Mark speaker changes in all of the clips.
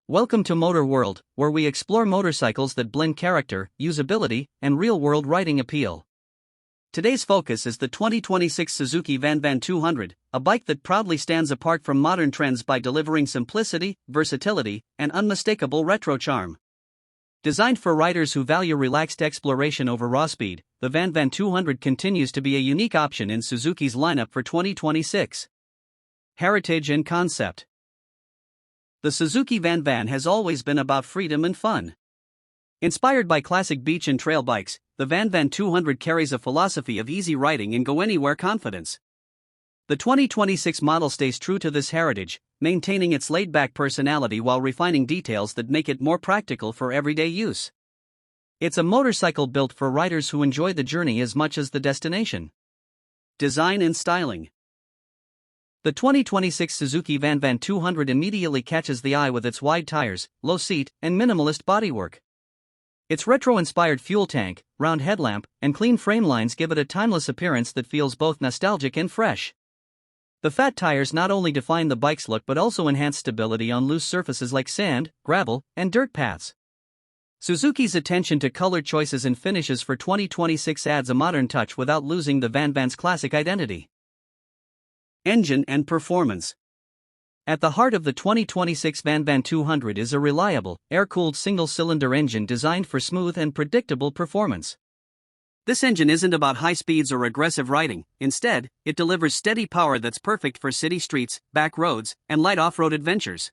Speaker 1: Welcome to Motor World, where we explore motorcycles that blend character, usability, and real-world riding appeal. Today's focus is the 2026 Suzuki VanVan 200, a bike that proudly stands apart from modern trends by delivering simplicity, versatility, and unmistakable retro charm. Designed for riders who value relaxed exploration over raw speed, the VanVan 200 continues to be a unique option in Suzuki's lineup for 2026. Heritage and concept. The Suzuki VanVan has always been about freedom and fun. Inspired by classic beach and trail bikes, the VanVan 200 carries a philosophy of easy riding and go-anywhere confidence. The 2026 model stays true to this heritage, maintaining its laid-back personality while refining details that make it more practical for everyday use. It's a motorcycle built for riders who enjoy the journey as much as the destination. Design and styling. The 2026 Suzuki VanVan 200 immediately catches the eye with its wide tires, low seat, and minimalist bodywork. Its retro-inspired fuel tank, round headlamp, and clean frame lines give it a timeless appearance that feels both nostalgic and fresh. The fat tires not only define the bike's look but also enhance stability on loose surfaces like sand, gravel, and dirt paths. Suzuki's attention to color choices and finishes for 2026 adds a modern touch without losing the VanVan's classic identity. Engine and performance. At the heart of the 2026 VanVan 200 is a reliable, air-cooled single-cylinder engine designed for smooth and predictable performance. This engine isn't about high speeds or aggressive riding. Instead, it delivers steady power that's perfect for city streets, back roads, and light off-road adventures.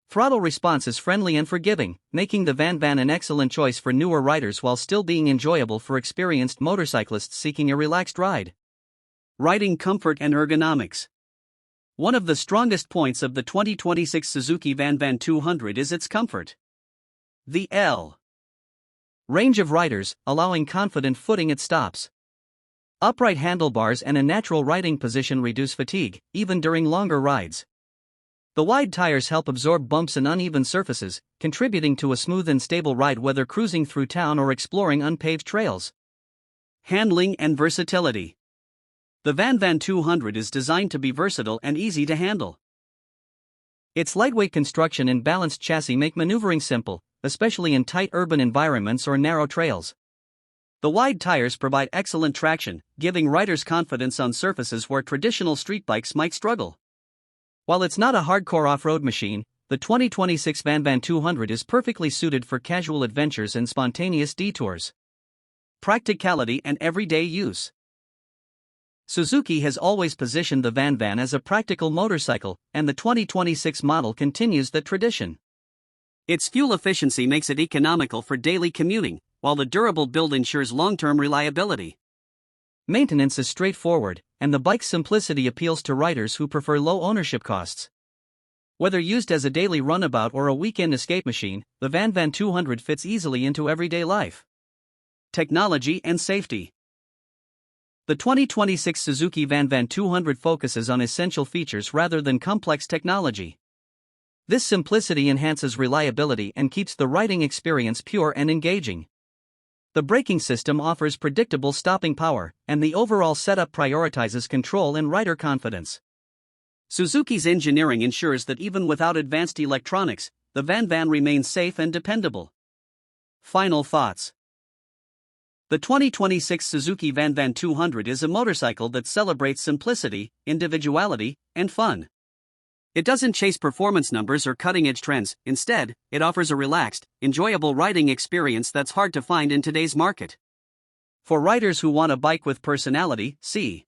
Speaker 1: Throttle response is friendly and forgiving, making the VanVan an excellent choice for newer riders while still being enjoyable for experienced motorcyclists seeking a relaxed ride. Riding comfort and ergonomics. One of the strongest points of the 2026 Suzuki VanVan 200 is its comfort. The L range of riders, allowing confident footing at stops. Upright handlebars and a natural riding position reduce fatigue, even during longer rides. The wide tires help absorb bumps and uneven surfaces, contributing to a smooth and stable ride whether cruising through town or exploring unpaved trails. Handling and versatility. The VanVan 200 is designed to be versatile and easy to handle. Its lightweight construction and balanced chassis make maneuvering simple, especially in tight urban environments or narrow trails. The wide tires provide excellent traction, giving riders confidence on surfaces where traditional street bikes might struggle. While it's not a hardcore off-road machine, the 2026 VanVan 200 is perfectly suited for casual adventures and spontaneous detours. Practicality and everyday use. Suzuki has always positioned the VanVan as a practical motorcycle, and the 2026 model continues that tradition. Its fuel efficiency makes it economical for daily commuting, while the durable build ensures long-term reliability. Maintenance is straightforward, and the bike's simplicity appeals to riders who prefer low ownership costs. Whether used as a daily runabout or a weekend escape machine, the VanVan 200 fits easily into everyday life. Technology and safety. The 2026 Suzuki VanVan 200 focuses on essential features rather than complex technology. This simplicity enhances reliability and keeps the riding experience pure and engaging. The braking system offers predictable stopping power, and the overall setup prioritizes control and rider confidence. Suzuki's engineering ensures that even without advanced electronics, the VanVan remains safe and dependable. Final thoughts. The 2026 Suzuki VanVan 200 is a motorcycle that celebrates simplicity, individuality, and fun. It doesn't chase performance numbers or cutting-edge trends. Instead, it offers a relaxed, enjoyable riding experience that's hard to find in today's market. For riders who want a bike with personality, see